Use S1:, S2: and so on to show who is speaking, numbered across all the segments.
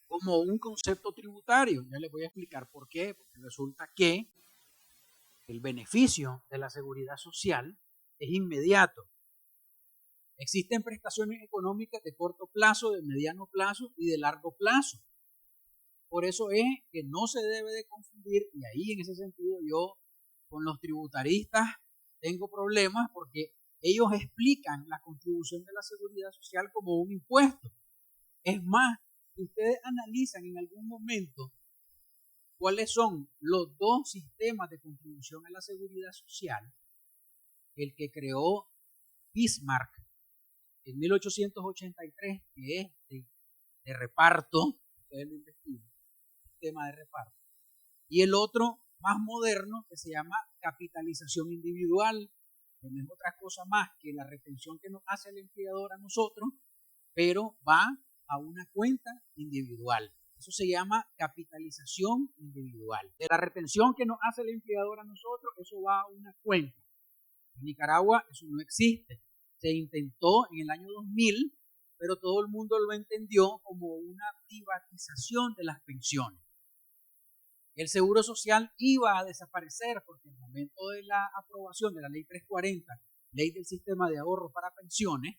S1: como un concepto tributario. Ya les voy a explicar por qué. Porque resulta que el beneficio de la seguridad social es inmediato. Existen prestaciones económicas de corto plazo, de mediano plazo y de largo plazo. Por eso es que no se debe de confundir, y ahí en ese sentido yo con los tributaristas tengo problemas porque ellos explican la contribución de la seguridad social como un impuesto. Es más, si ustedes analizan en algún momento cuáles son los dos sistemas de contribución a la seguridad social, el que creó Bismarck en 1883, que es de reparto, ustedes lo investigan, sistema de reparto, y el otro más moderno que se llama capitalización individual, que no es otra cosa más que la retención que nos hace el empleador a nosotros, pero va a una cuenta individual. Eso se llama capitalización individual. De la retención que nos hace el empleador a nosotros, eso va a una cuenta. En Nicaragua eso no existe. Se intentó en el año 2000, pero todo el mundo lo entendió como una privatización de las pensiones. El seguro social iba a desaparecer porque en el momento de la aprobación de la ley 340, ley del sistema de ahorro para pensiones,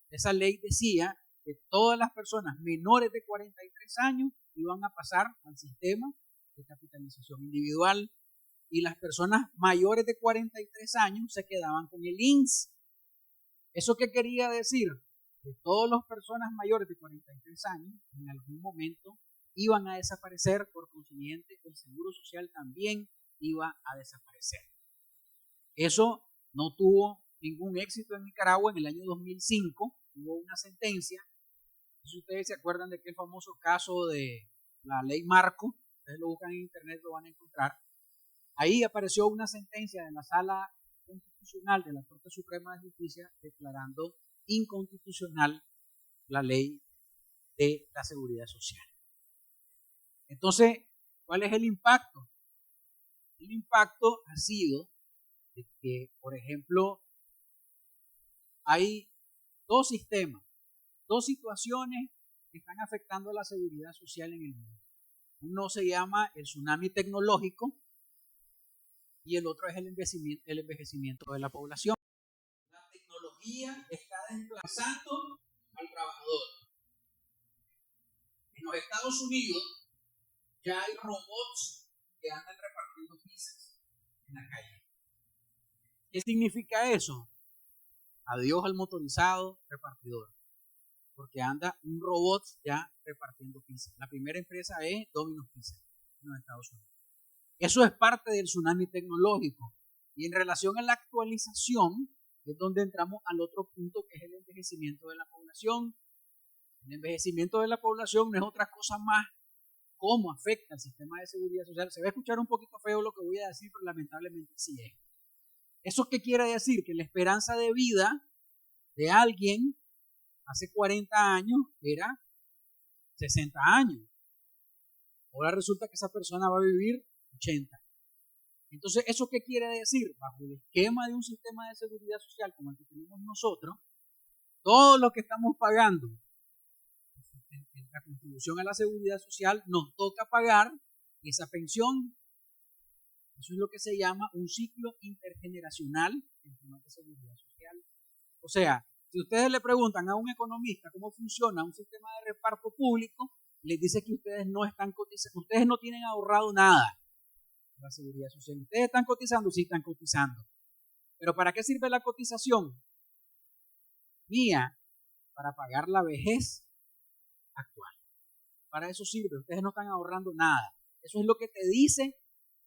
S1: esa ley decía que todas las personas menores de 43 años iban a pasar al sistema de capitalización individual y las personas mayores de 43 años se quedaban con el INSS. ¿Eso qué quería decir? Que todas las personas mayores de 43 años en algún momento iban a desaparecer, por consiguiente el seguro social también iba a desaparecer. Eso no tuvo ningún éxito en Nicaragua. En el año 2005 hubo una sentencia. Si ustedes se acuerdan de aquel famoso caso de la ley Marco, ustedes lo buscan en internet, lo van a encontrar. Ahí apareció una sentencia de la Sala Constitucional de la Corte Suprema de Justicia declarando inconstitucional la ley de la seguridad social. Entonces, ¿cuál es el impacto? El impacto ha sido de que, por ejemplo, hay dos sistemas, dos situaciones que están afectando a la seguridad social en el mundo. Uno se llama el tsunami tecnológico y el otro es el envejecimiento de la población. La tecnología está desplazando al trabajador. En los Estados Unidos ya hay robots que andan repartiendo pizzas en la calle. ¿Qué significa eso? Adiós al motorizado repartidor, porque anda un robot ya repartiendo pizzas. La primera empresa es Domino's Pizza en los Estados Unidos. Eso es parte del tsunami tecnológico. Y en relación a la actualización, es donde entramos al otro punto, que es el envejecimiento de la población. El envejecimiento de la población no es otra cosa más cómo afecta al sistema de seguridad social. Se va a escuchar un poquito feo lo que voy a decir, pero lamentablemente sí es. ¿Eso qué quiere decir? Que la esperanza de vida de alguien hace 40 años era 60 años. Ahora resulta que esa persona va a vivir 80. Entonces, ¿eso qué quiere decir? Bajo el esquema de un sistema de seguridad social como el que tenemos nosotros, todos los que estamos pagando la contribución a la seguridad social, nos toca pagar esa pensión. Eso es lo que se llama un ciclo intergeneracional en temas de seguridad social. O sea, si ustedes le preguntan a un economista cómo funciona un sistema de reparto público, les dice que ustedes no están cotizando, ustedes no tienen ahorrado nada de la seguridad social. Ustedes están cotizando, sí están cotizando. Pero ¿para qué sirve la cotización mía? Para pagar la vejez actual. Para eso sirve. Ustedes no están ahorrando nada. Eso es lo que te dice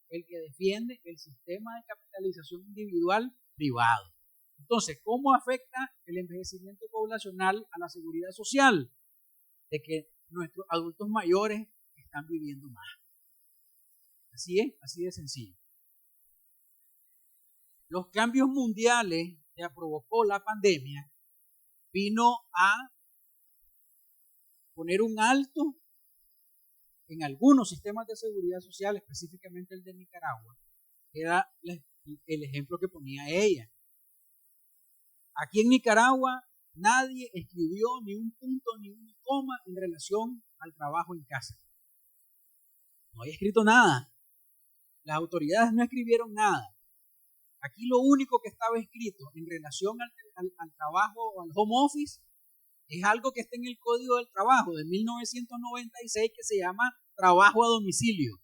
S1: el que defiende el sistema de capitalización individual privado. Entonces, ¿cómo afecta el envejecimiento poblacional a la seguridad social? De que nuestros adultos mayores están viviendo más. Así es, así de sencillo. Los cambios mundiales que provocó la pandemia vino a poner un alto en algunos sistemas de seguridad social, específicamente el de Nicaragua, que era el ejemplo que ponía ella. Aquí en Nicaragua nadie escribió ni un punto ni una coma en relación al trabajo en casa. No hay escrito nada. Las autoridades no escribieron nada. Aquí lo único que estaba escrito en relación al trabajo o al home office es algo que está en el Código del Trabajo de 1996 que se llama trabajo a domicilio.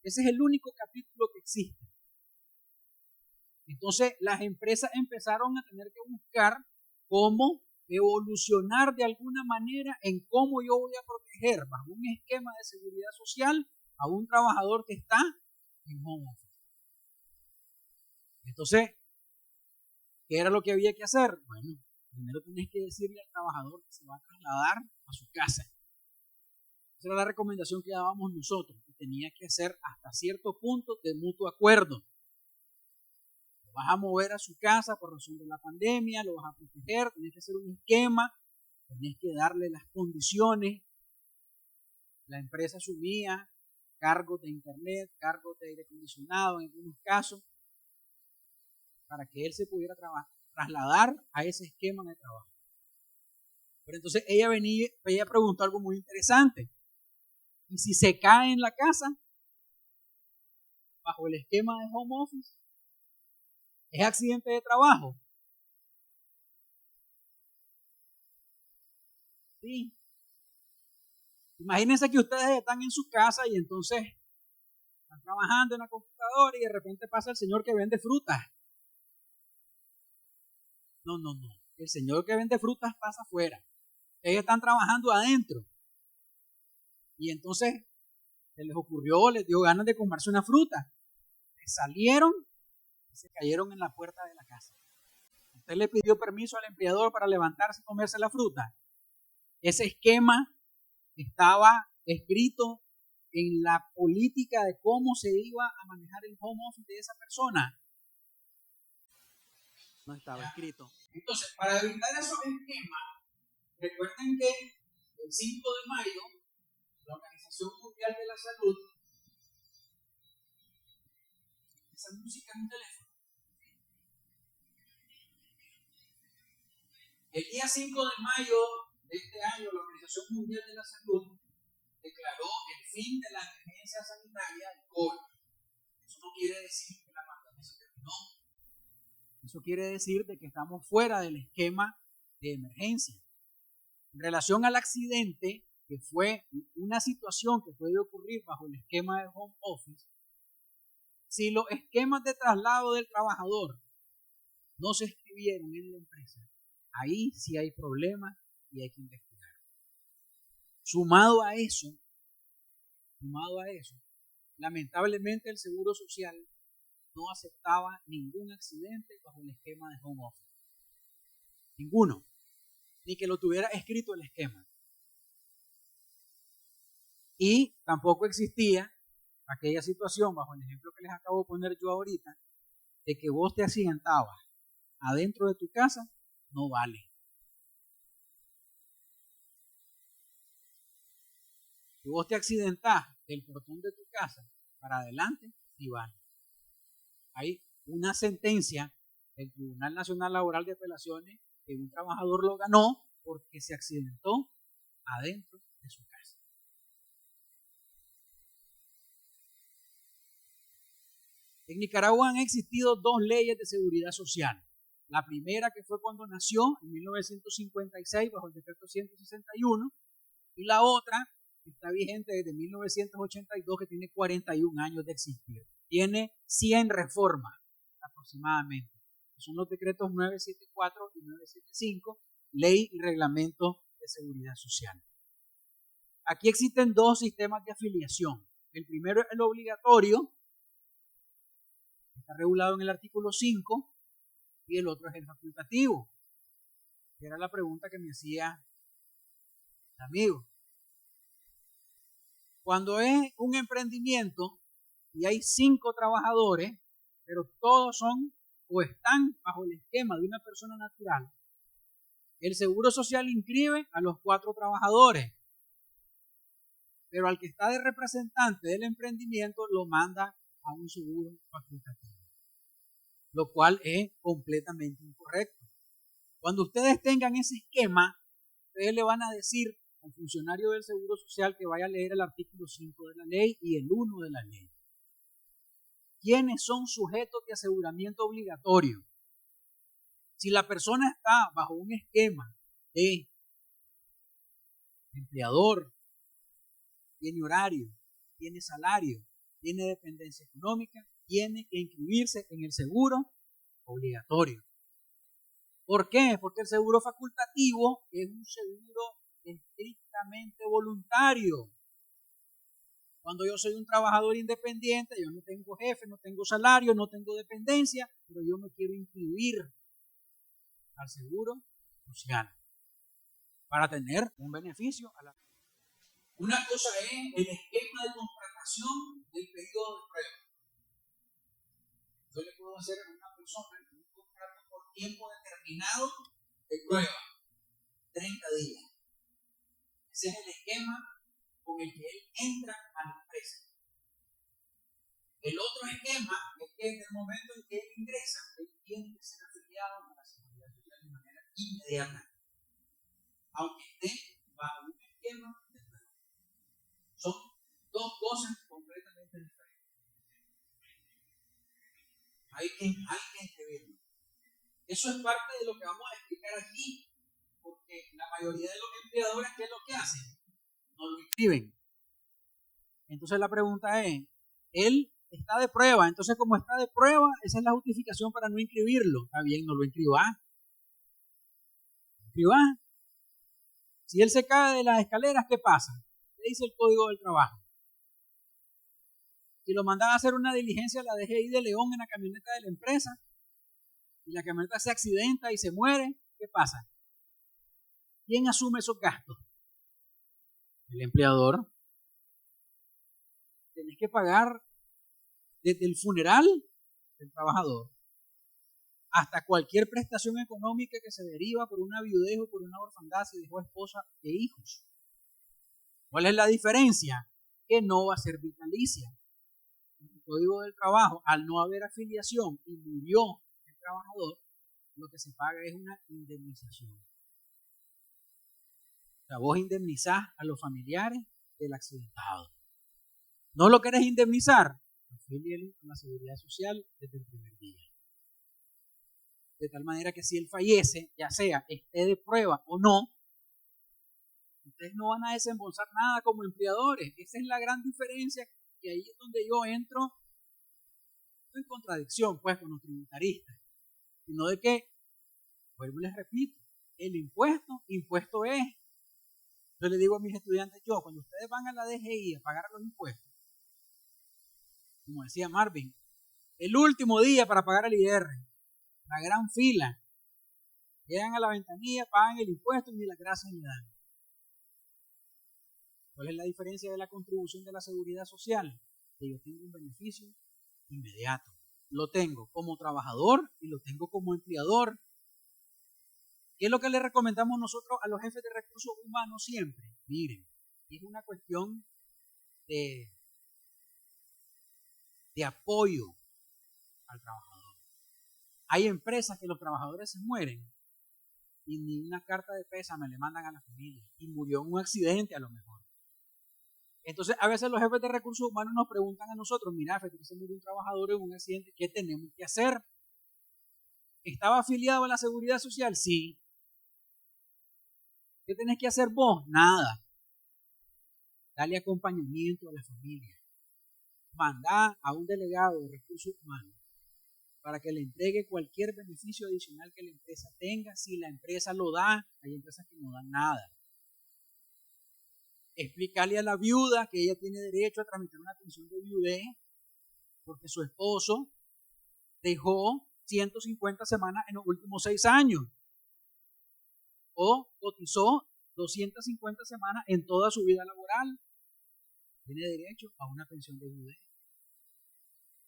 S1: Ese es el único capítulo que existe. Entonces las empresas empezaron a tener que buscar cómo evolucionar de alguna manera en cómo yo voy a proteger bajo un esquema de seguridad social a un trabajador que está en home office. Entonces, ¿qué era lo que había que hacer? Bueno, primero tenés que decirle al trabajador que se va a trasladar a su casa. Esa era la recomendación que dábamos nosotros, que tenía que hacer hasta cierto punto de mutuo acuerdo. Lo vas a mover a su casa por razón de la pandemia, lo vas a proteger, tenés que hacer un esquema, tenés que darle las condiciones. La empresa asumía cargos de internet, cargos de aire acondicionado en algunos casos, para que él se pudiera trasladar a ese esquema de trabajo. Pero entonces ella preguntó algo muy interesante. ¿Y si se cae en la casa bajo el esquema de home office? ¿Es accidente de trabajo? Sí. Imagínense que ustedes están en su casa y entonces están trabajando en la computadora y de repente pasa el señor que vende frutas. No. El señor que vende frutas pasa afuera. Ellos están trabajando adentro. Y entonces se les ocurrió, les dio ganas de comerse una fruta. Salieron y se cayeron en la puerta de la casa. Usted le pidió permiso al empleador para levantarse y comerse la fruta. Ese esquema estaba escrito en la política de cómo se iba a manejar el home office de esa persona. No estaba escrito. Entonces, para evitar esos esquemas, recuerden que el 5 de mayo, la Organización Mundial de la Salud, esa música es un teléfono. El día 5 de mayo de este año, la Organización Mundial de la Salud declaró el fin de la emergencia sanitaria del COVID. Eso no quiere decir que la pandemia se terminó. Eso quiere decir de que estamos fuera del esquema de emergencia. En relación al accidente, que fue una situación que puede ocurrir bajo el esquema de home office, si los esquemas de traslado del trabajador no se escribieron en la empresa, ahí sí hay problemas y hay que investigar. Sumado a eso, lamentablemente el Seguro Social no aceptaba ningún accidente bajo el esquema de home office. Ninguno. Ni que lo tuviera escrito el esquema. Y tampoco existía aquella situación, bajo el ejemplo que les acabo de poner yo ahorita, de que vos te accidentabas adentro de tu casa, no vale. Si vos te accidentás del portón de tu casa para adelante, sí vale. Hay una sentencia del Tribunal Nacional Laboral de Apelaciones que un trabajador lo ganó porque se accidentó adentro de su casa. En Nicaragua han existido dos leyes de seguridad social. La primera, que fue cuando nació en 1956 bajo el decreto 161, y la otra que está vigente desde 1982, que tiene 41 años de existir. Tiene 100 reformas aproximadamente. Son los decretos 974 y 975, Ley y Reglamento de Seguridad Social. Aquí existen dos sistemas de afiliación. El primero es el obligatorio, está regulado en el artículo 5, y el otro es el facultativo. Era la pregunta que me hacía el amigo. Cuando es un emprendimiento y hay 5 trabajadores, pero todos son o están bajo el esquema de una persona natural, el Seguro Social inscribe a los 4 trabajadores, pero al que está de representante del emprendimiento lo manda a un seguro facultativo, lo cual es completamente incorrecto. Cuando ustedes tengan ese esquema, ustedes le van a decir al funcionario del Seguro Social que vaya a leer el artículo 5 de la ley y el 1 de la ley. ¿Quiénes son sujetos de aseguramiento obligatorio? Si la persona está bajo un esquema de empleador, tiene horario, tiene salario, tiene dependencia económica, tiene que inscribirse en el seguro obligatorio. ¿Por qué? Porque el seguro facultativo es un seguro estrictamente voluntario. Cuando yo soy un trabajador independiente, yo no tengo jefe, no tengo salario, no tengo dependencia, pero yo me quiero inscribir al seguro social para tener un beneficio a la... Una cosa es el esquema de contratación del periodo de prueba. Yo le puedo hacer a una persona un contrato por tiempo determinado de prueba, 30 días. Ese es el esquema con el que él entra a la empresa. El otro esquema es que en el momento en que él ingresa, él tiene que ser afiliado a la Seguridad Social de manera inmediata, aunque esté bajo un esquema de prueba. Son dos cosas completamente diferentes. Hay que escribirlo. Eso es parte de lo que vamos a explicar aquí, porque la mayoría de los empleadores, ¿qué es lo que hacen? No lo inscriben. Entonces la pregunta es, él está de prueba, entonces como está de prueba, esa es la justificación para no inscribirlo. Está bien, no lo inscriba. Si él se cae de las escaleras, ¿qué pasa? ¿Qué dice el Código del Trabajo? Si lo mandan a hacer una diligencia a la DGI de León en la camioneta de la empresa, y la camioneta se accidenta y se muere, ¿qué pasa? ¿Quién asume esos gastos? El empleador. Tenés que pagar desde el funeral del trabajador hasta cualquier prestación económica que se deriva por una viudez o por una orfandad si dejó esposa e hijos. ¿Cuál es la diferencia? Que no va a ser vitalicia. En el Código del Trabajo, al no haber afiliación y murió el trabajador, lo que se paga es una indemnización. O sea, vos indemnizás a los familiares del accidentado. ¿No lo querés indemnizar? Afílielo a la Seguridad Social desde el primer día. De tal manera que si él fallece, ya sea esté de prueba o no, ustedes no van a desembolsar nada como empleadores. Esa es la gran diferencia, y ahí es donde yo entro en contradicción pues con los tributaristas. Sino de que, vuelvo y les repito, el impuesto es. Yo le digo a mis estudiantes, cuando ustedes van a la DGI a pagar los impuestos, como decía Marvin, el último día para pagar el IR, la gran fila, llegan a la ventanilla, pagan el impuesto y ni las gracias ni dan. ¿Cuál es la diferencia de la contribución de la seguridad social? Que yo tengo un beneficio inmediato. Lo tengo como trabajador y lo tengo como empleador. ¿Qué es lo que le recomendamos nosotros a los jefes de recursos humanos siempre? Miren, es una cuestión de apoyo al trabajador. Hay empresas que los trabajadores se mueren y ni una carta de pésame le mandan a la familia, y murió en un accidente a lo mejor. Entonces a veces los jefes de recursos humanos nos preguntan a nosotros, mira, se murió un trabajador en un accidente, ¿qué tenemos que hacer? ¿Estaba afiliado a la Seguridad Social? Sí. ¿Qué tenés que hacer vos? Nada. Dale acompañamiento a la familia. Mandá a un delegado de recursos humanos para que le entregue cualquier beneficio adicional que la empresa tenga. Si la empresa lo da, hay empresas que no dan nada. Explicarle a la viuda que ella tiene derecho a tramitar una pensión de viudez porque su esposo dejó 150 semanas en los últimos 6 años o cotizó 250 semanas en toda su vida laboral. Tiene derecho a una pensión de viudez.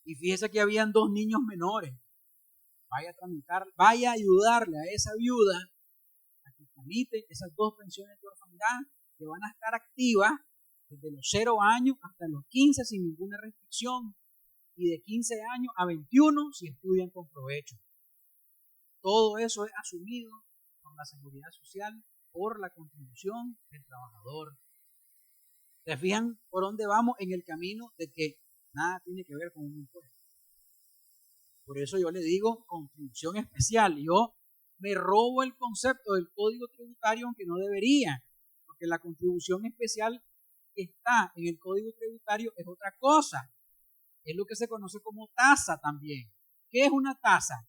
S1: Y fíjese que habían 2 niños menores. Vaya a tramitar, vaya a ayudarle a esa viuda a que tramite esas 2 pensiones de orfandad que van a estar activas desde los 0 años hasta los 15 sin ninguna restricción, y de 15 años a 21 si estudian con provecho. Todo eso es asumido por la seguridad social, por la contribución del trabajador. ¿Se fijan por dónde vamos en el camino de que nada tiene que ver con un impuesto? Por eso yo le digo contribución especial. Yo me robo el concepto del Código Tributario, aunque no debería, porque la contribución especial que está en el Código Tributario es otra cosa. Es lo que se conoce como tasa también. ¿Qué es una tasa?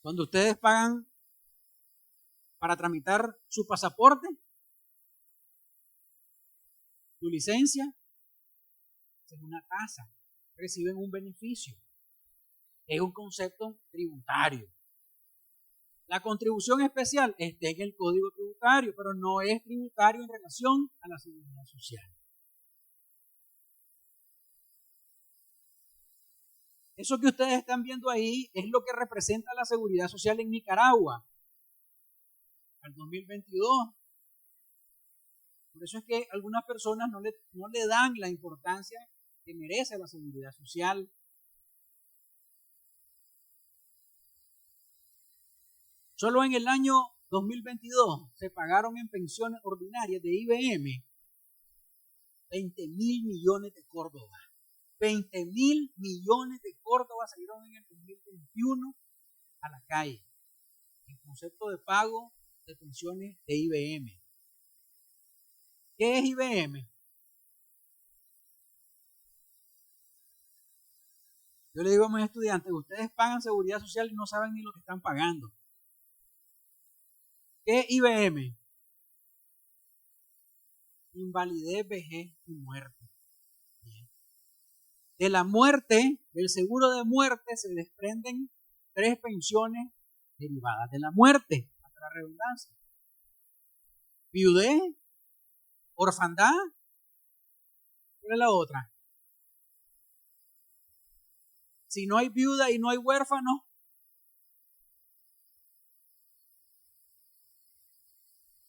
S1: Cuando ustedes pagan para tramitar su pasaporte, su licencia, es una tasa, reciben un beneficio. Es un concepto tributario. La contribución especial está en el Código Tributario, pero no es tributario en relación a la seguridad social. Eso que ustedes están viendo ahí es lo que representa la seguridad social en Nicaragua al 2022. Por eso es que algunas personas no le dan la importancia que merece la seguridad social. Solo en el año 2022 se pagaron en pensiones ordinarias de IBM 20.000 millones de Córdoba. 20.000 millones de Córdoba salieron en el 2021 a la calle en concepto de pago de pensiones de IBM. ¿Qué es IBM? Yo le digo a mis estudiantes, ustedes pagan seguridad social y no saben ni lo que están pagando. ¿Qué es IBM? Invalidez, vejez y muerte. De la muerte, del seguro de muerte, se desprenden 3 pensiones derivadas de la muerte, hasta la redundancia. Viudez, orfandad, ¿cuál es la otra? Si no hay viuda y no hay huérfano,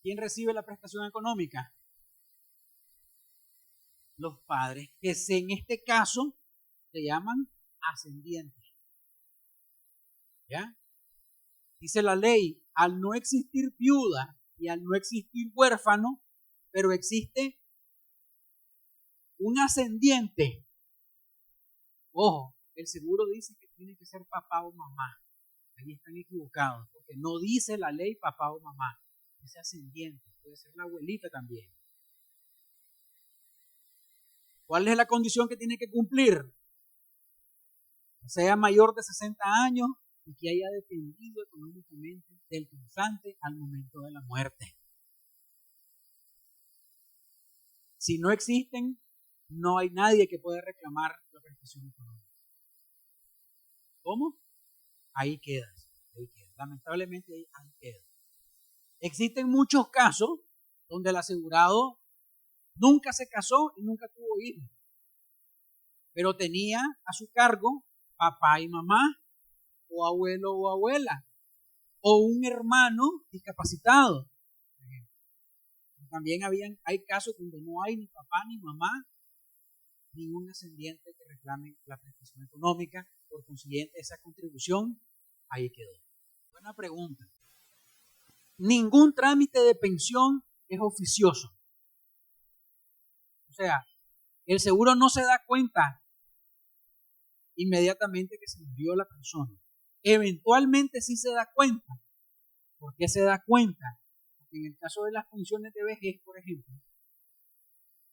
S1: ¿quién recibe la prestación económica? Los padres, que en este caso se llaman ascendientes. ¿Ya? Dice la ley, al no existir viuda y al no existir huérfano, pero existe un ascendiente. Ojo, el seguro dice que tiene que ser papá o mamá. Ahí están equivocados, porque no dice la ley papá o mamá. Ese ascendiente, puede ser la abuelita también. ¿Cuál es la condición que tiene que cumplir? Que sea mayor de 60 años y que haya dependido económicamente del causante al momento de la muerte. Si no existen, no hay nadie que pueda reclamar la prestación económica. ¿Cómo? Ahí quedas. Lamentablemente ahí queda. Existen muchos casos donde el asegurado nunca se casó y nunca tuvo hijos, pero tenía a su cargo papá y mamá, o abuelo o abuela, o un hermano discapacitado. También hay casos donde no hay ni papá ni mamá, ni un ascendiente que reclame la prestación económica. Por consiguiente, esa contribución ahí quedó. Buena pregunta. Ningún trámite de pensión es oficioso. O sea, el seguro no se da cuenta inmediatamente que se murió la persona. Eventualmente sí se da cuenta. ¿Por qué se da cuenta? Porque en el caso de las pensiones de vejez, por ejemplo,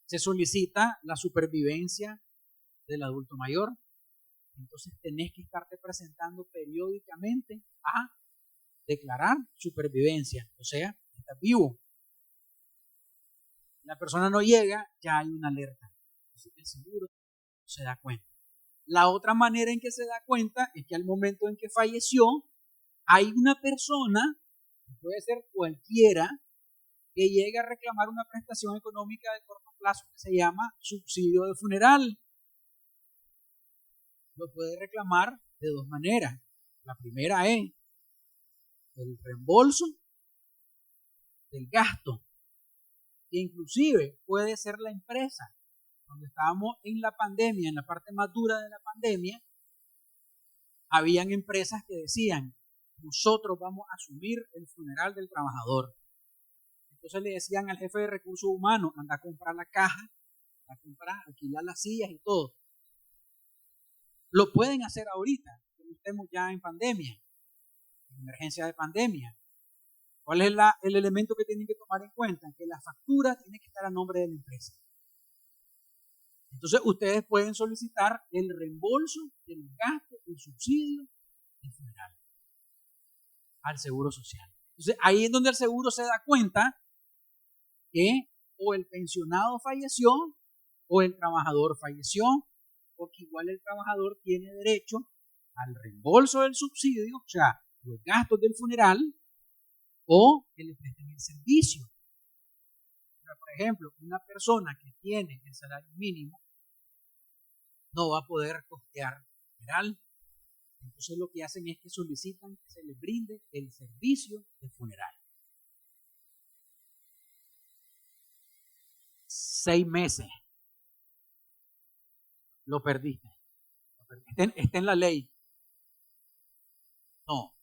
S1: se solicita la supervivencia del adulto mayor. Entonces tenés que estarte presentando periódicamente a declarar supervivencia. O sea, estás vivo. La persona no llega, ya hay una alerta. Entonces el seguro se da cuenta. La otra manera en que se da cuenta es que al momento en que falleció, hay una persona, puede ser cualquiera, que llega a reclamar una prestación económica de corto plazo que se llama subsidio de funeral. Lo puede reclamar de 2 maneras. La primera es el reembolso del gasto, que inclusive puede ser la empresa cuando estábamos en la pandemia, en la parte más dura de la pandemia, habían empresas que decían, nosotros vamos a asumir el funeral del trabajador. Entonces le decían al jefe de recursos humanos, anda a comprar la caja, anda a comprar, alquilar las sillas y todo. Lo pueden hacer ahorita, cuando estemos ya en pandemia, en emergencia de pandemia. ¿Cuál es el elemento que tienen que tomar en cuenta? Que la factura tiene que estar a nombre de la empresa. Entonces ustedes pueden solicitar el reembolso de los gastos, el subsidio del funeral al Seguro Social. Entonces ahí es donde el seguro se da cuenta que o el pensionado falleció o el trabajador falleció, porque igual el trabajador tiene derecho al reembolso del subsidio, o sea, los gastos del funeral, o que le presten el servicio. Pero, por ejemplo, una persona que tiene el salario mínimo no va a poder costear el funeral. Entonces lo que hacen es que solicitan que se les brinde el servicio de funeral. 6 meses. Lo perdiste. Está en la ley. No.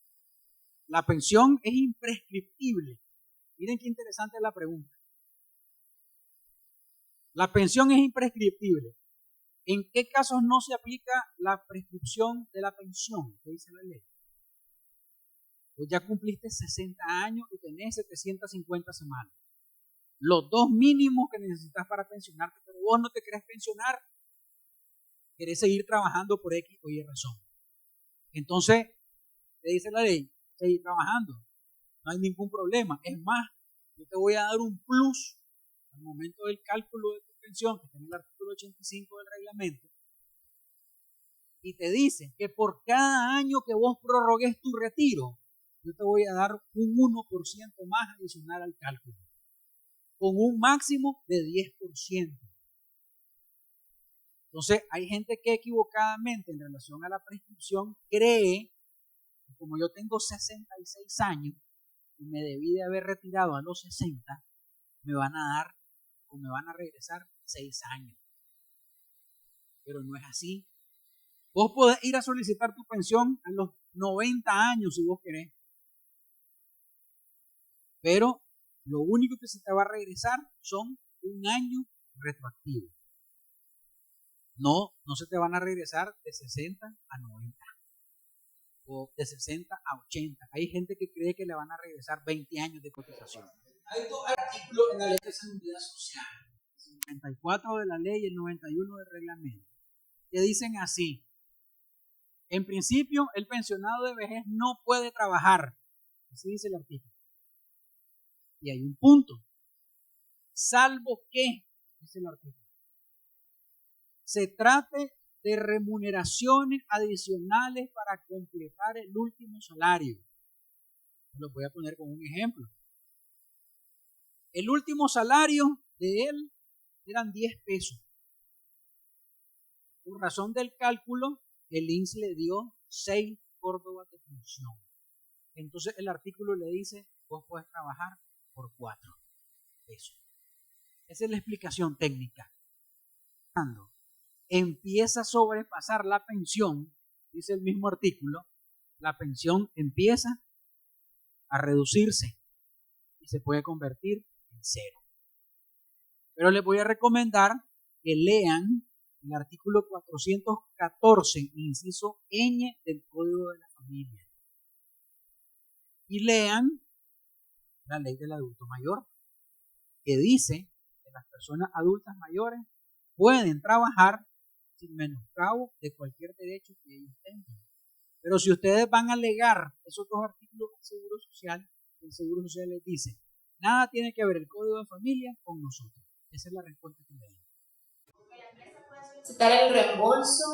S1: La pensión es imprescriptible. Miren qué interesante es la pregunta. La pensión es imprescriptible. ¿En qué casos no se aplica la prescripción de la pensión? ¿Qué dice la ley? Pues ya cumpliste 60 años y tenés 750 semanas. Los 2 mínimos que necesitas para pensionarte, pero vos no te querés pensionar, querés seguir trabajando por X o Y razón. Entonces, te dice la ley, seguir trabajando, no hay ningún problema. Es más, yo te voy a dar un plus al momento del cálculo de tu pensión, que está en el artículo 85 del reglamento, y te dice que por cada año que vos prorrogues tu retiro, yo te voy a dar un 1% más adicional al cálculo, con un máximo de 10%. Entonces, hay gente que equivocadamente en relación a la prescripción cree que como yo tengo 66 años y me debí de haber retirado a los 60, me van a dar o me van a regresar 6 años. Pero no es así. Vos podés ir a solicitar tu pensión a los 90 años si vos querés. Pero lo único que se te va a regresar son un año retroactivo. No se te van a regresar de 60 a 90 o de 60 a 80. Hay gente que cree que le van a regresar 20 años de cotización. Hay 2 artículos en la ley de seguridad social, el 94 de la ley y el 91 del reglamento, que dicen así: en principio, el pensionado de vejez no puede trabajar. Así dice el artículo. Y hay un punto. Salvo que, dice el artículo, se trate de remuneraciones adicionales para completar el último salario. Lo voy a poner con un ejemplo. El último salario de él eran 10 pesos. Por razón del cálculo, el INSS le dio 6 córdobas de pensión. Entonces el artículo le dice, vos podés trabajar por 4 pesos. Esa es la explicación técnica. Cuando empieza a sobrepasar la pensión, dice el mismo artículo, la pensión empieza a reducirse y se puede convertir en 0. Pero les voy a recomendar que lean el artículo 414, inciso ñ del Código de la Familia, y lean la ley del adulto mayor, que dice que las personas adultas mayores pueden trabajar sin menoscabo de cualquier derecho que ellos tengan. Pero si ustedes van a alegar esos 2 artículos del Seguro Social, el Seguro Social les dice, nada tiene que ver el Código de Familia con nosotros. Esa es la respuesta que le dan.
S2: Solicitar el reembolso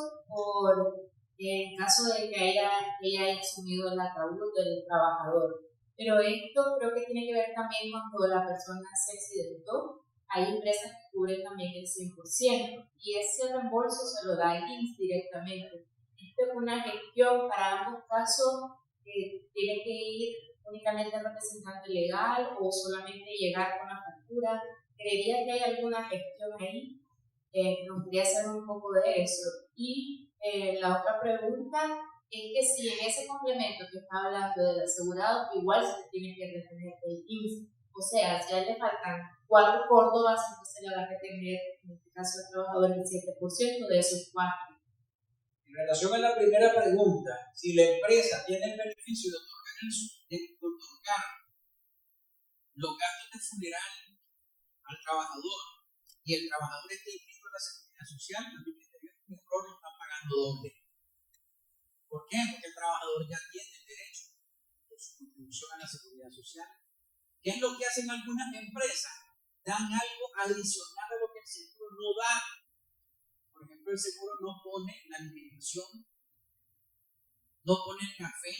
S2: en caso de que ella haya asumido el ataúd del trabajador. Pero esto creo que tiene que ver también cuando la persona se accidentó. Hay empresas que cubren también el 100% y ese reembolso se lo da el INSS directamente. Esto es una gestión para ambos casos. Tiene que ir únicamente el representante legal o solamente llegar con la factura. ¿Creería que hay alguna gestión ahí? nos quería saber un poco de eso. Y la otra pregunta es que si en ese complemento que está hablando del asegurado, igual se le tiene que retener el 15%. O sea, si a él le faltan 4 córdobas, entonces se le va a retener, en este caso al trabajador, el 7% de esos 4.
S1: En relación a la primera pregunta, si la empresa tiene el beneficio de otorgar los gastos de funeral al trabajador y el trabajador está inscrito en la Seguridad Social, a mi criterio es un error, lo están pagando doble. ¿Por qué? Porque el trabajador ya tiene el derecho de su contribución a la Seguridad Social. ¿Qué es lo que hacen algunas empresas? Dan algo adicional a lo que el seguro no da. Por ejemplo, el seguro no pone la alimentación, no pone el café.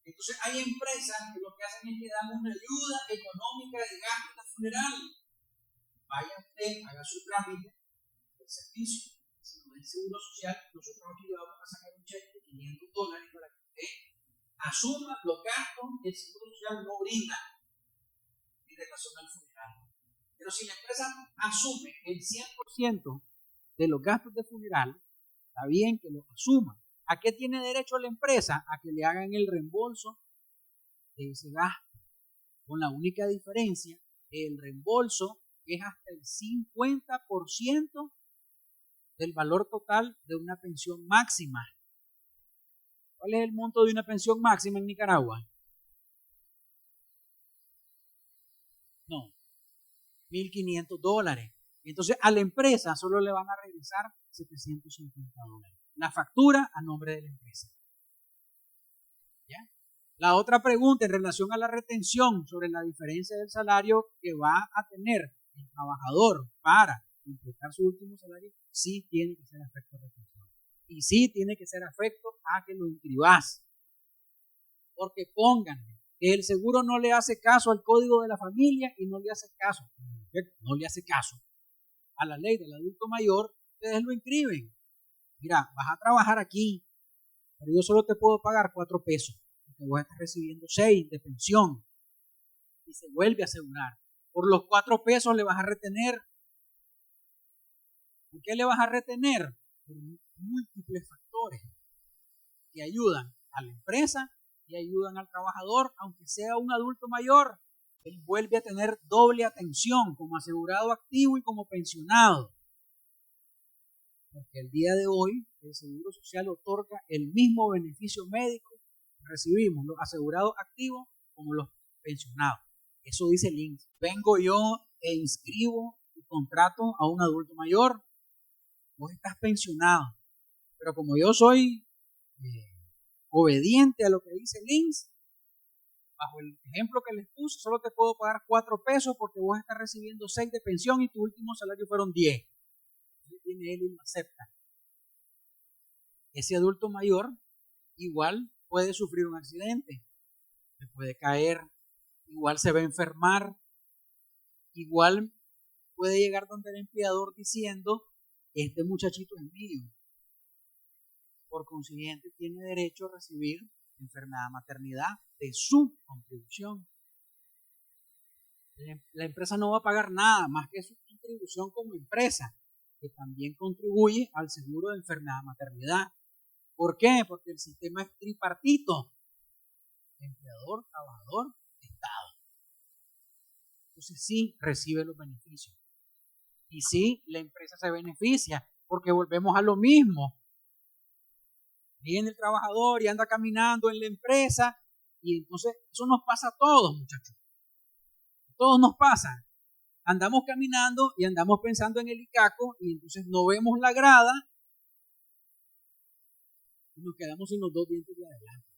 S1: Entonces hay empresas que lo que hacen es que dan una ayuda económica de gastos de funeral. Vaya usted, haga su trámite del servicio. Si no es seguro social, nosotros aquí le vamos a sacar un cheque de $500 para que usted asuma los gastos que el seguro social no brinda en relación al funeral. Pero si la empresa asume el 100% de los gastos de funeral, está bien que lo asuma. ¿A qué tiene derecho la empresa? A que le hagan el reembolso de ese gasto. Con la única diferencia que el reembolso es hasta el 50% del valor total de una pensión máxima. ¿Cuál es el monto de una pensión máxima en Nicaragua? No, $1,500. Entonces a la empresa solo le van a regresar $750. La factura a nombre de la empresa. ¿Ya? La otra pregunta en relación a la retención sobre la diferencia del salario que va a tener el trabajador para completar su último salario, sí tiene que ser afecto a retención. Y sí tiene que ser afecto a que lo inscribas. Porque pónganle que el seguro no le hace caso al código de la familia y no le hace caso a la ley del adulto mayor, ustedes lo inscriben. Mira, vas a trabajar aquí, pero yo solo te puedo pagar 4 pesos, porque vos estás recibiendo 6 de pensión. Y se vuelve a asegurar. Por los 4 pesos le vas a retener. ¿Por qué le vas a retener? Por múltiples factores que ayudan a la empresa y ayudan al trabajador, aunque sea un adulto mayor. Él vuelve a tener doble atención como asegurado activo y como pensionado. Porque el día de hoy el Seguro Social otorga el mismo beneficio médico que recibimos los asegurados activos como los pensionados. Eso dice el INSS. Vengo yo e inscribo y contrato a un adulto mayor. Vos estás pensionado. Pero como yo soy obediente a lo que dice el INSS, bajo el ejemplo que les puse, solo te puedo pagar 4 pesos porque vos estás recibiendo 6 de pensión y tu último salario fueron 10. Viene él y lo acepta. Ese adulto mayor igual puede sufrir un accidente, se puede caer, igual se va a enfermar, igual puede llegar donde el empleador diciendo, este muchachito es mío. Por consiguiente, tiene derecho a recibir enfermedad, maternidad de su contribución. La empresa no va a pagar nada más que su contribución como empresa, que también contribuye al seguro de enfermedad, maternidad. ¿Por qué? Porque el sistema es tripartito: empleador, trabajador, Estado. Entonces sí recibe los beneficios. Y sí, la empresa se beneficia, porque volvemos a lo mismo. Viene el trabajador y anda caminando en la empresa, y entonces eso nos pasa a todos, muchachos. A todos nos pasa. Andamos caminando y andamos pensando en el Icaco, y entonces no vemos la grada y nos quedamos sin los 2 dientes de adelante.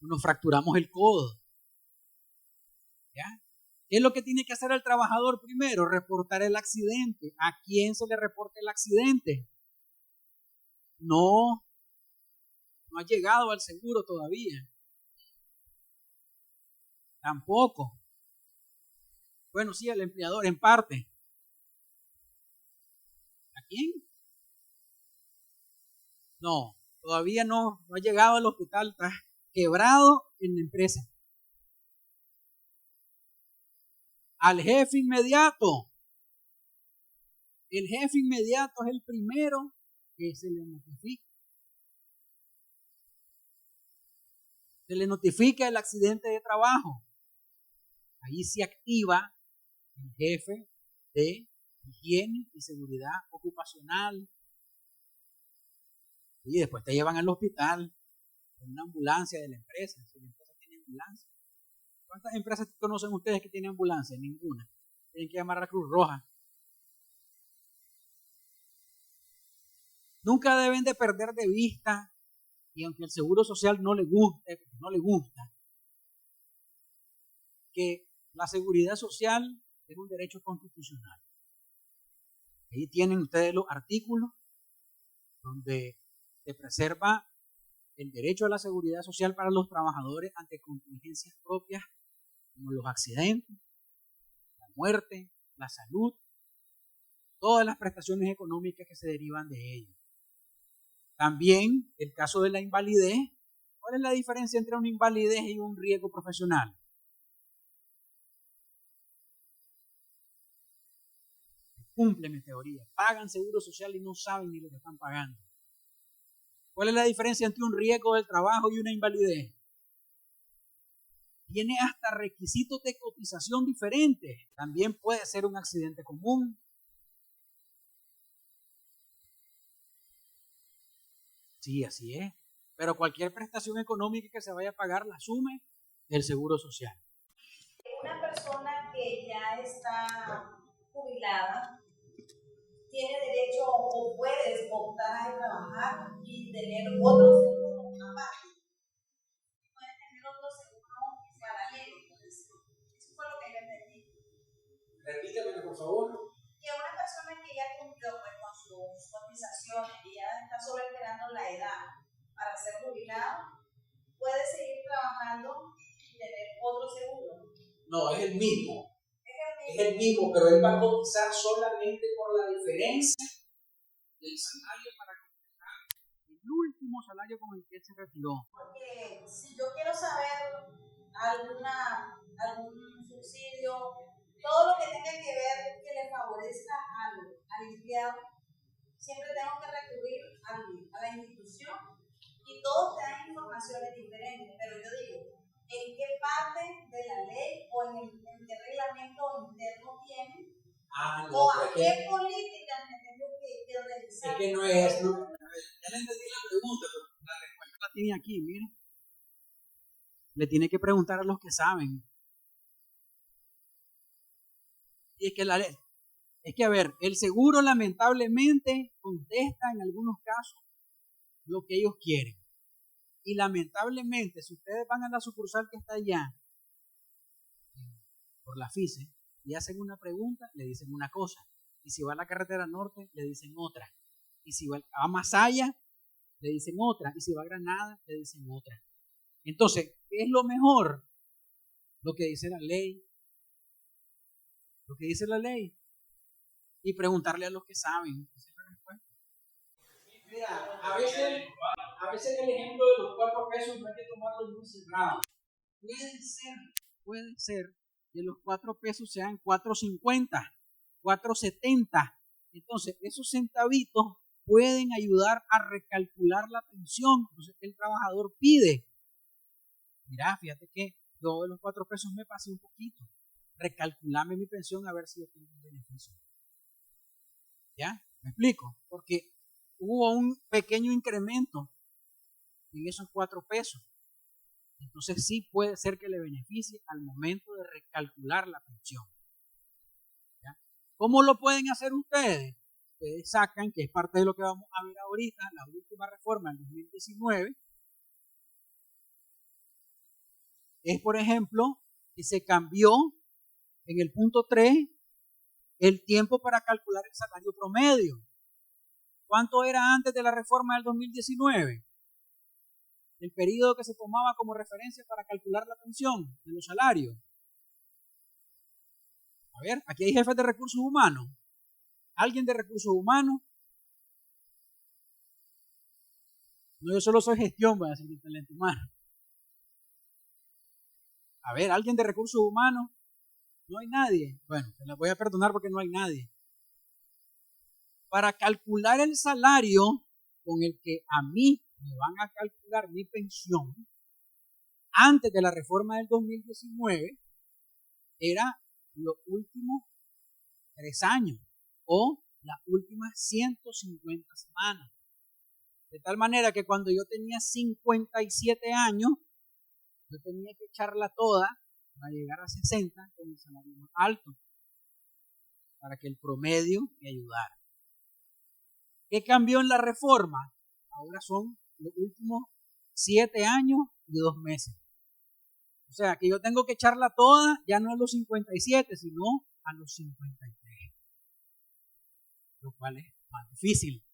S1: Nos fracturamos el codo. ¿Ya? ¿Qué es lo que tiene que hacer el trabajador primero? Reportar el accidente. ¿A quién se le reporta el accidente? No ha llegado al seguro todavía. Tampoco. Bueno, sí, al empleador en parte. ¿A quién? No, todavía no ha llegado al hospital. Está quebrado en la empresa. Al jefe inmediato. El jefe inmediato es el primero que se le notifica. Se le notifica el accidente de trabajo. Ahí se activa el jefe de higiene y seguridad ocupacional. Y después te llevan al hospital en una ambulancia de la empresa. Si la empresa tiene ambulancia. ¿Cuántas empresas conocen ustedes que tienen ambulancia? Ninguna. Tienen que llamar a la Cruz Roja. Nunca deben de perder de vista, y aunque el Seguro Social no le guste, que la seguridad social es un derecho constitucional. Ahí tienen ustedes los artículos donde se preserva el derecho a la seguridad social para los trabajadores ante contingencias propias como los accidentes, la muerte, la salud, todas las prestaciones económicas que se derivan de ello. También el caso de la invalidez. ¿Cuál es la diferencia entre una invalidez y un riesgo profesional? Cumplen mi teoría. Pagan seguro social y no saben ni lo que están pagando. ¿Cuál es la diferencia entre un riesgo del trabajo y una invalidez? Tiene hasta requisitos de cotización diferentes. También puede ser un accidente común. Sí, así es. Pero cualquier prestación económica que se vaya a pagar la asume el Seguro Social.
S3: Una persona que ya está jubilada tiene derecho o puede optar a trabajar y tener otro seguro aparte. Puede tener otro seguro paralelo. Eso fue lo que yo entendí.
S1: Repíteme, por favor.
S3: Que una persona que ya cumplió pues, con sus cotizaciones y ya está solo esperando la edad para ser jubilado, puede seguir trabajando y tener otro seguro.
S1: No, es el mismo. Es el mismo, pero él va a cotizar solamente por la diferencia del salario para completar el último salario con el que él se retiró.
S3: Porque si yo quiero saber algún subsidio, todo lo que tenga que ver que le favorezca al empleado, siempre tengo que recurrir a la institución y todos te dan informaciones diferentes, pero yo digo, ¿en qué parte de la ley o en qué reglamento interno tienen?
S1: No,
S3: ¿O a qué políticas me tengo que revisar?
S1: Es que no es, no, ya le entendí la pregunta, pero la respuesta la tiene aquí, mire. Le tiene que preguntar a los que saben. Y es que a ver, el seguro lamentablemente contesta en algunos casos lo que ellos quieren. Y lamentablemente, si ustedes van a la sucursal que está allá, por la FICE, y hacen una pregunta, le dicen una cosa. Y si va a la carretera norte, le dicen otra. Y si va a Masaya, le dicen otra. Y si va a Granada, le dicen otra. Entonces, ¿qué es lo mejor? Lo que dice la ley. Lo que dice la ley. Y preguntarle a los que saben. Esa es la respuesta. Mira, a veces el ejemplo de los 4 pesos no hay que tomarlo muy cerrado. Puede ser que los 4 pesos sean 4.50, 4.70. Entonces, esos centavitos pueden ayudar a recalcular la pensión. Entonces, el trabajador pide, mira, fíjate que yo de los 4 pesos me pasé un poquito. Recalculame mi pensión a ver si yo tengo un beneficio. ¿Ya? ¿Me explico? Porque hubo un pequeño incremento en esos 4 pesos. Entonces sí puede ser que le beneficie al momento de recalcular la pensión. ¿Ya? ¿Cómo lo pueden hacer ustedes? Ustedes sacan, que es parte de lo que vamos a ver ahorita, la última reforma del 2019, es por ejemplo que se cambió en el punto 3 el tiempo para calcular el salario promedio. ¿Cuánto era antes de la reforma del 2019? El periodo que se tomaba como referencia para calcular la pensión de los salarios. A ver, aquí hay jefes de recursos humanos. ¿Alguien de recursos humanos? No, yo solo soy gestión, voy a decir, de talento humano. A ver, ¿alguien de recursos humanos? No hay nadie. Bueno, se la voy a perdonar porque no hay nadie. para calcular el salario con el que a mí me van a calcular mi pensión, antes de la reforma del 2019, era los últimos 3 años o las últimas 150 semanas. De tal manera que cuando yo tenía 57 años, yo tenía que echarla toda para llegar a 60 con el salario más alto, para que el promedio me ayudara. ¿Qué cambió en la reforma? Ahora son los últimos 7 años y 2 meses. O sea, que yo tengo que echarla toda, ya no a los 57, sino a los 53. Lo cual es más difícil.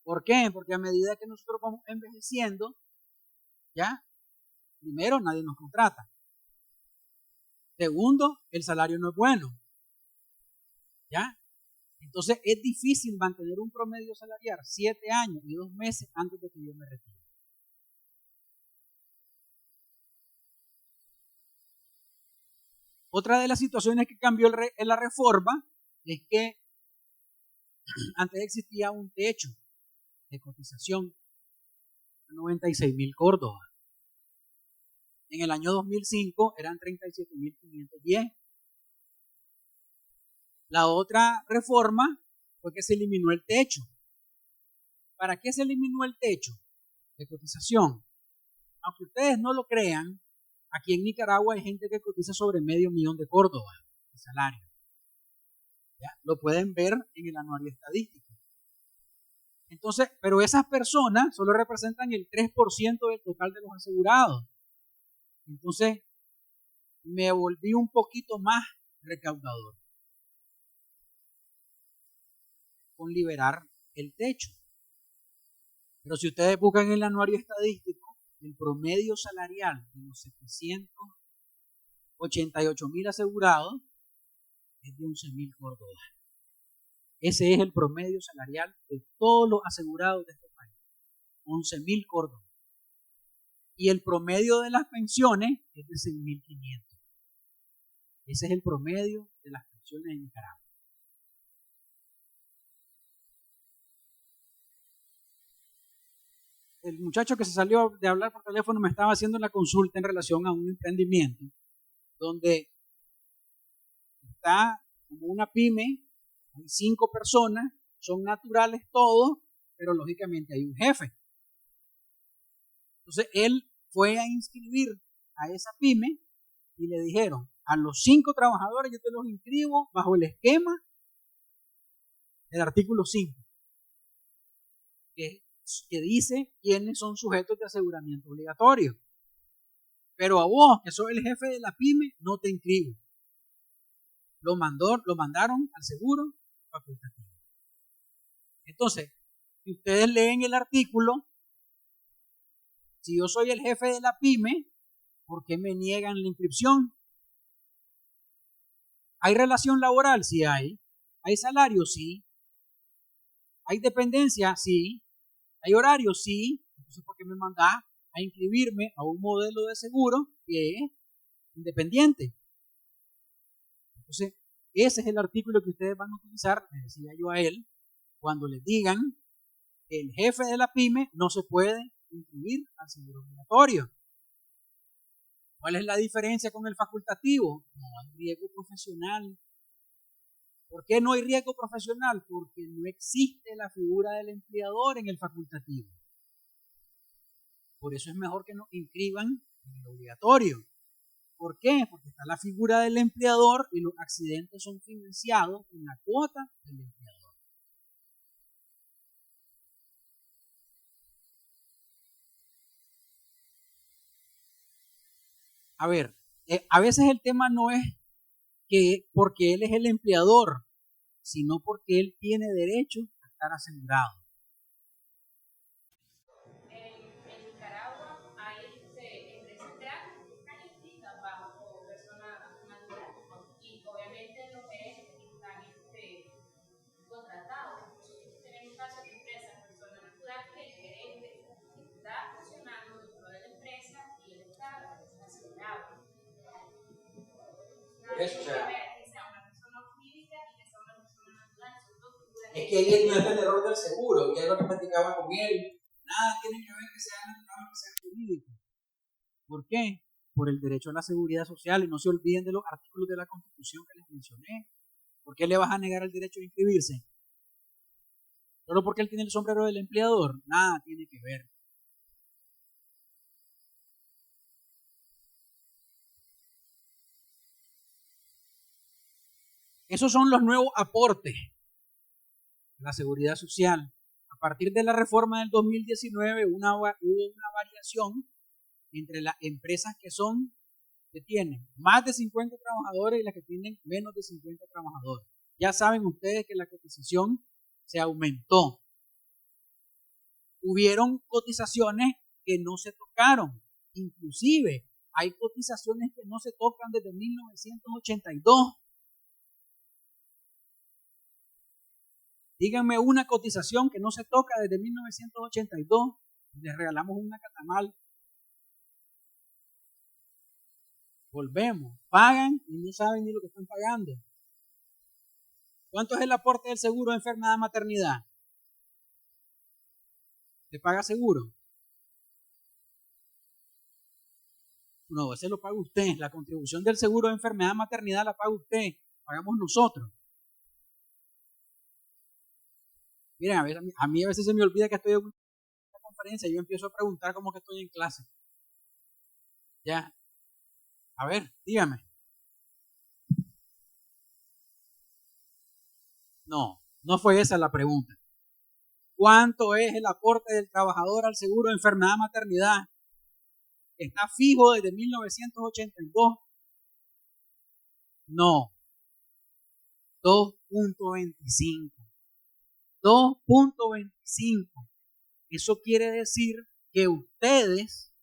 S1: ¿Por qué? Porque a medida que nosotros vamos envejeciendo, ya, primero, nadie nos contrata. Segundo, el salario no es bueno. ¿Ya? Entonces es difícil mantener un promedio salarial 7 años y 2 meses antes de que yo me retire. Otra de las situaciones que cambió en la reforma es que antes existía un techo de cotización de 96.000 córdobas. En el año 2005 eran 37.510. La otra reforma fue que se eliminó el techo. ¿Para qué se eliminó el techo de cotización? Aunque ustedes no lo crean, aquí en Nicaragua hay gente que cotiza sobre $500,000 de córdobas de salario. ¿Ya? Lo pueden ver en el anuario estadístico. Entonces, pero esas personas solo representan el 3% del total de los asegurados. Entonces, me volví un poquito más recaudador con liberar el techo. Pero si ustedes buscan en el anuario estadístico, el promedio salarial de los 788.000 asegurados es de 11.000 córdobas. Ese es el promedio salarial de todos los asegurados de este país. 11.000 córdobas. Y el promedio de las pensiones es de 6.500. Ese es el promedio de las pensiones en Nicaragua. El muchacho que se salió de hablar por teléfono me estaba haciendo una consulta en relación a un emprendimiento donde está como una pyme, hay 5 personas, son naturales todos, pero lógicamente hay un jefe. Entonces él fue a inscribir a esa pyme y le dijeron, a los 5 trabajadores yo te los inscribo bajo el esquema del artículo 5, que dice quiénes son sujetos de aseguramiento obligatorio. Pero a vos, que sos el jefe de la pyme, no te inscribo. Lo mandaron al seguro facultativo. Entonces, si ustedes leen el artículo, si yo soy el jefe de la pyme, ¿por qué me niegan la inscripción? ¿Hay relación laboral? Sí hay. ¿Hay salario? Sí. ¿Hay dependencia? Sí. ¿Hay horario? Sí. Entonces, ¿por qué me mandás a inscribirme a un modelo de seguro que es independiente? Entonces, ese es el artículo que ustedes van a utilizar, le decía yo a él, cuando les digan que el jefe de la pyme no se puede inscribir al seguro obligatorio. ¿Cuál es la diferencia con el facultativo? No hay riesgo profesional. ¿Por qué no hay riesgo profesional? Porque no existe la figura del empleador en el facultativo. Por eso es mejor que nos inscriban en el obligatorio. ¿Por qué? Porque está la figura del empleador y los accidentes son financiados con la cuota del empleador. A ver, a veces el tema no es que porque él es el empleador, sino porque él tiene derecho a estar asegurado.
S2: En Nicaragua hay empresas grandes que están inscritas bajo persona natural y obviamente los gerentes están contratados. Nosotros tenemos casos de empresas persona natural que el gerente está funcionando dentro de la empresa y él está asegurado.
S1: Eso, o sea,
S2: que sea una persona jurídica y que sea una persona natural, son dos figuras.
S1: Es que ahí es donde está el error del seguro, y es lo que platicaba con él. Nada tiene que ver que sea natural o que sea jurídico. ¿Por qué? Por el derecho a la seguridad social, y no se olviden de los artículos de la Constitución que les mencioné. ¿Por qué le vas a negar el derecho a inscribirse? ¿Solo porque él tiene el sombrero del empleador? Nada tiene que ver. Esos son los nuevos aportes de la seguridad social. A partir de la reforma del 2019 hubo una variación entre las empresas que tienen más de 50 trabajadores y las que tienen menos de 50 trabajadores. Ya saben ustedes que la cotización se aumentó. Hubieron cotizaciones que no se tocaron. Inclusive hay cotizaciones que no se tocan desde 1982. Díganme una cotización que no se toca desde 1982. Les regalamos una catamal. Volvemos. Pagan y no saben ni lo que están pagando. ¿Cuánto es el aporte del seguro de enfermedad maternidad? ¿Se paga seguro? No, ese lo paga usted. La contribución del seguro de enfermedad maternidad la paga usted. Pagamos nosotros. Miren, a mí a veces se me olvida que estoy en una conferencia y yo empiezo a preguntar como que estoy en clase. Ya. A ver, dígame. No fue esa la pregunta. ¿Cuánto es el aporte del trabajador al seguro de enfermedad maternidad? ¿Está fijo desde 1982? No. 2.25. 2.25. Eso quiere decir que ustedes,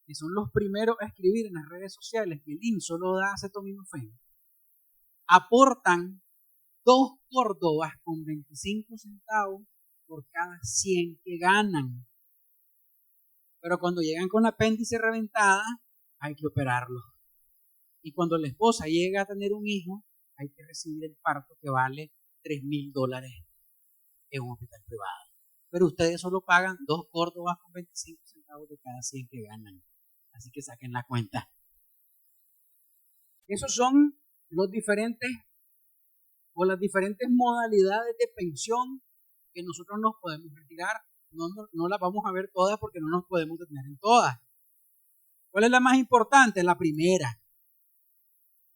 S1: que son los primeros a escribir en las redes sociales que el INSS solo da acetaminofén, aportan 2 córdobas con 25 centavos por cada 100 que ganan. Pero cuando llegan con la apéndice reventada, hay que operarlo. Y cuando la esposa llega a tener un hijo, hay que recibir el parto que vale $3,000 en un hospital privado. Pero ustedes solo pagan 2 córdobas con 25 centavos de cada 100 que ganan. Así que saquen la cuenta. Esos son los diferentes o las diferentes modalidades de pensión que nosotros nos podemos retirar. No las vamos a ver todas porque no nos podemos detener en todas. ¿Cuál es la más importante? La primera.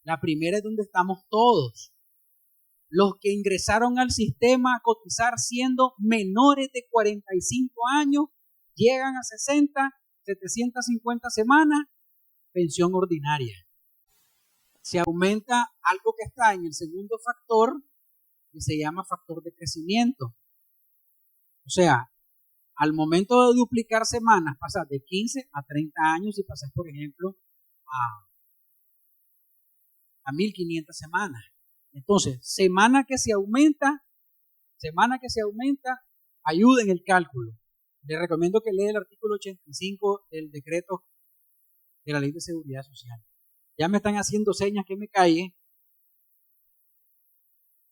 S1: La primera es donde estamos todos. Los que ingresaron al sistema a cotizar siendo menores de 45 años, llegan a 60, 750 semanas, pensión ordinaria. Se aumenta algo que está en el segundo factor, que se llama factor de crecimiento. O sea, al momento de duplicar semanas, pasas de 15 a 30 años y pasas, por ejemplo, a 1.500 semanas. Entonces, semana que se aumenta, ayuda en el cálculo. Les recomiendo que lea el artículo 85 del decreto de la Ley de Seguridad Social. Ya me están haciendo señas que me calle.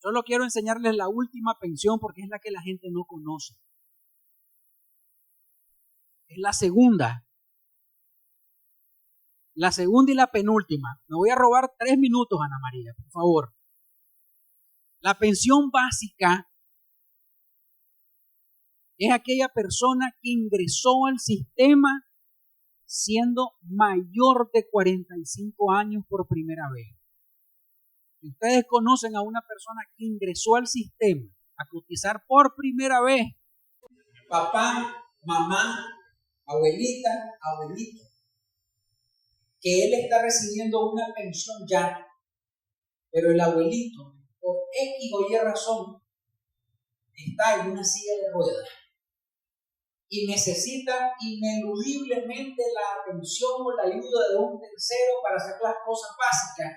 S1: Solo quiero enseñarles la última pensión porque es la que la gente no conoce. Es la segunda. La segunda y la penúltima. Me voy a robar 3 minutos, Ana María, por favor. La pensión básica es aquella persona que ingresó al sistema siendo mayor de 45 años por primera vez. Si ustedes conocen a una persona que ingresó al sistema a cotizar por primera vez, papá, mamá, abuelita, abuelito, que él está recibiendo una pensión ya, pero el abuelito, por X o Y razón, está en una silla de ruedas y necesita ineludiblemente la atención o la ayuda de un tercero para hacer las cosas básicas: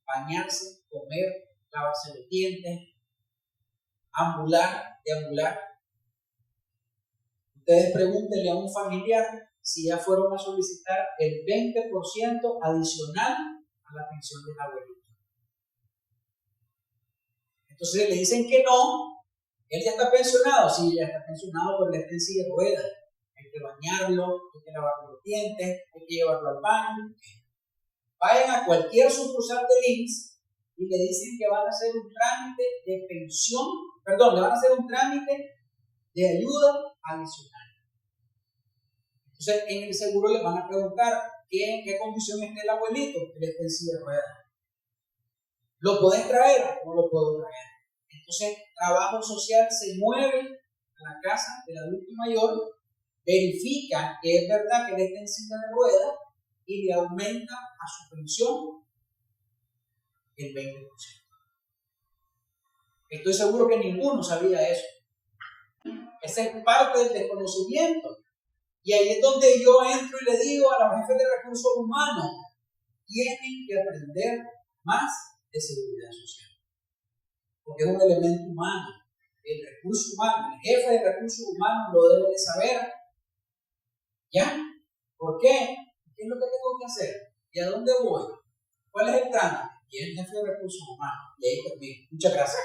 S1: bañarse, comer, lavarse los dientes, deambular. Ustedes pregúntenle a un familiar si ya fueron a solicitar el 20% adicional a la pensión del abuelito. Entonces le dicen que no, él ya está pensionado, sí, ya está pensionado, pero él está en silla de ruedas. Hay que bañarlo, hay que lavarle los dientes, hay que llevarlo al baño. Vayan a cualquier sucursal del IMSS y le dicen que van a hacer un trámite de pensión, perdón, le van a hacer un trámite de ayuda adicional. Entonces, en el seguro le van a preguntar en qué condición está el abuelito, que le está en silla de ruedas. ¿Lo podés traer? No lo puedo traer. Entonces, trabajo social se mueve a la casa del adulto mayor, verifica que es verdad que él está en silla de ruedas y le aumenta a su pensión el 20%. Estoy seguro que ninguno sabía eso. Esa es parte del desconocimiento. Y ahí es donde yo entro y le digo a los jefes de recursos humanos, tienen que aprender más de seguridad social. Porque es un elemento humano. El recurso humano, el jefe de recursos humanos lo debe de saber. ¿Ya? ¿Por qué? ¿Qué es lo que tengo que hacer? ¿Y a dónde voy? ¿Cuál es el trámite? Y es el jefe de recursos humanos. Y ahí termino. Muchas gracias.